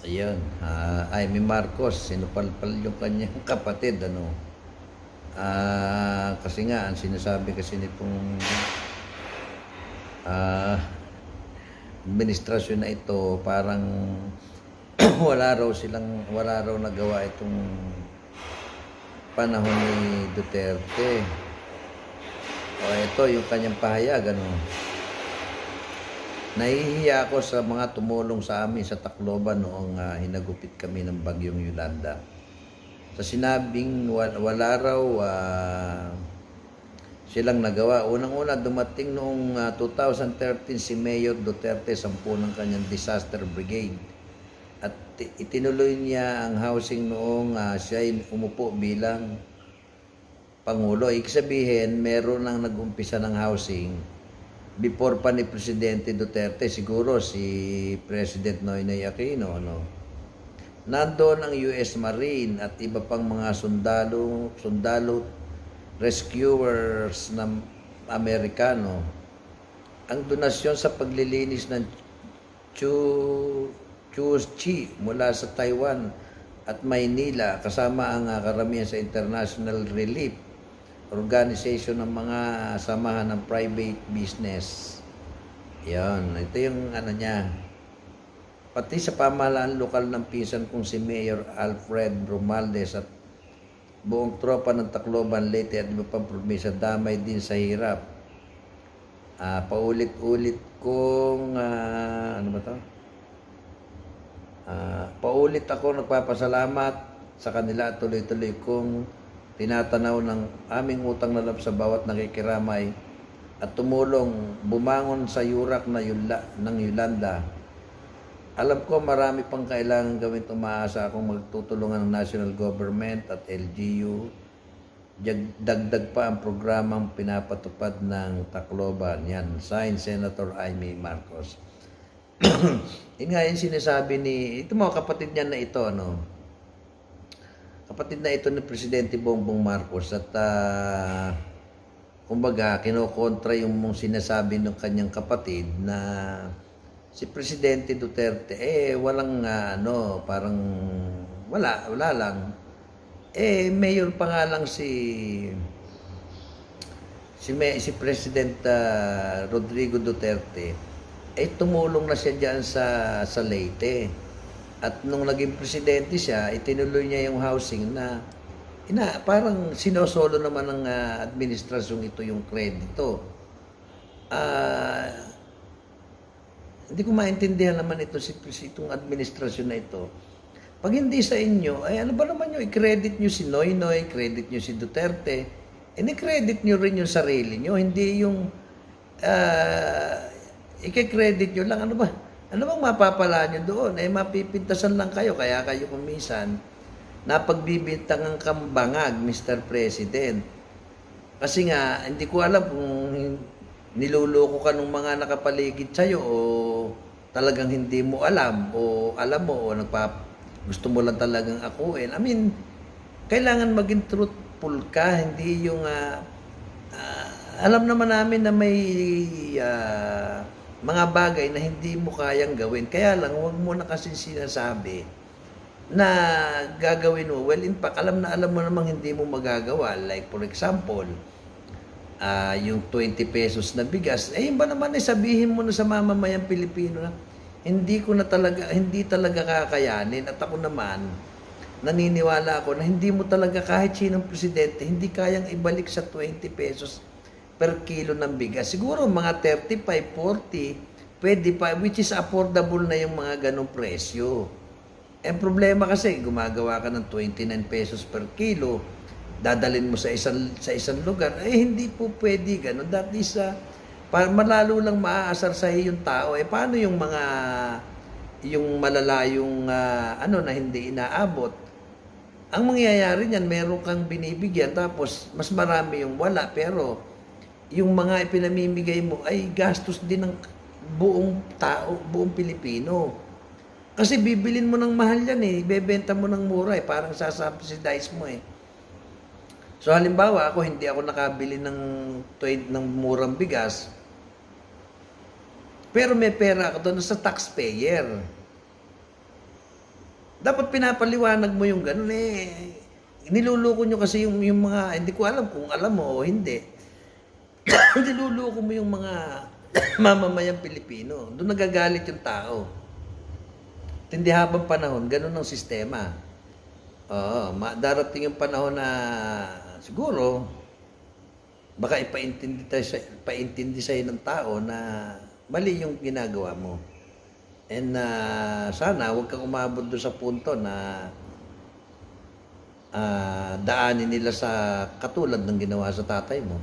Ayun, Amy Marcos, sinupalpal yung kanyang kapatid, ano. Kasi nga, ang sinasabi kasi nitong administrasyon na ito, parang wala raw nagawa itong panahon ni Duterte. O ito, yung kanyang pahayag, ano. Nahihiya ako sa mga tumulong sa amin sa Tacloban noong hinagupit kami ng bagyong Yolanda. Sa sinabing wala raw silang nagawa. Unang-una dumating noong 2013 si Mayor Duterte, 10 ng kanyang disaster brigade. At itinuloy niya ang housing noong siya umupo bilang Pangulo. Ibig sabihin, meron nang nag-umpisa ng housing before pa ni Presidente Duterte, siguro si President Noynoy Aquino, no? Nandoon ang US Marine at iba pang mga sundalo rescuers ng Amerikano. Ang donasyon sa paglilinis ng Chuchi mula sa Taiwan at Maynila kasama ang karamihan sa International Relief Organization ng mga samahan ng private business. Yan, ito yung ano niya. Pati sa pamahalaan lokal ng pinsan kong si Mayor Alfred Romualdez at buong tropa ng Tacloban, Leyte at iba pang probinsya damay din sa hirap. Paulit-ulit kong paulit ako nagpapasalamat sa kanila at tuloy-tuloy kong tinatanaw ng aming utang na loob sa bawat nakikiramay at tumulong bumangon sa yurak ng Yolanda. Alam ko marami pang kailangan gawin, umaasa akong magtutulungan ng national government at LGU. Dagdag pa ang programang pinapatupad ng Tacloban. Yan, signed Senator Amy Marcos. Yun nga yung sinasabi ito mga kapatid niya na ito, ano. Kapatid na ito ni Presidente Bongbong Marcos at kumbaga kinokontra yung sinasabi ng kanyang kapatid na si Presidente Duterte walang parang wala lang. Mayor pa nga lang si President Rodrigo Duterte tumulong na siya diyan sa Leyte. At nung naging presidente siya, itinuloy niya yung housing na parang sinosolo naman ng administrasyong ito yung kredito. Hindi ko maintindihan naman itong administrasyon na ito. Pag hindi sa inyo, ano ba naman yung i-credit nyo si Noynoy, credit nyo si Duterte, i-credit nyo rin yung sarili nyo, hindi yung i-credit nyo lang, ano bang mapapala nyo doon? Mapipintasan lang kayo. Kaya kayo kumisan napagbibintang ang kambangag, Mr. President. Kasi nga, hindi ko alam kung niluloko ka ng mga nakapaligid sa'yo o talagang hindi mo alam o alam mo o gusto mo lang talagang akuin. I mean, kailangan maging truthful ka, hindi yung alam naman namin na may mga bagay na hindi mo kayang gawin. Kaya lang, huwag mo na kasi sinasabi na gagawin mo. Well, in fact, alam mo namang hindi mo magagawa. Like, for example, yung 20 pesos na bigas, yun ba naman sabihin mo na sa mamamayang Pilipino na hindi talaga kakayanin. At ako naman, naniniwala ako na hindi mo talaga kahit sinong presidente, hindi kayang ibalik sa 20 pesos per kilo ng bigas. Siguro mga 35, 40, pwede pa, which is affordable na yung mga ganong presyo. Ang problema kasi, gumagawa ka ng 29 pesos per kilo, dadalhin mo sa isang lugar, hindi po pwede ganon. That is, malalo lang maaasar sa yung tao. Paano yung malalayong, na hindi inaabot? Ang mangyayari niyan, meron kang binibigyan, tapos mas marami yung wala, pero yung mga ipinamimigay mo ay gastos din ng buong tao, buong Pilipino. Kasi bibilin mo ng mahal yan ibebenta mo ng mura parang sasubsidize mo So halimbawa, hindi ako nakabili ng murang bigas, pero may pera ako doon sa taxpayer. Dapat pinapaliwanag mo yung ganun eh. Niluloko nyo kasi yung mga, hindi ko alam kung alam mo o hindi. Niluloko mo yung mga mamamayang Pilipino. Doon nagagalit yung tao. Hindi habang panahon, ganun ang sistema. Oo, darating yung panahon na siguro, baka ipaintindi sa'yo ng tao na mali yung ginagawa mo. And sana huwag kang umabot doon sa punto na daanin nila sa katulad ng ginawa sa tatay mo.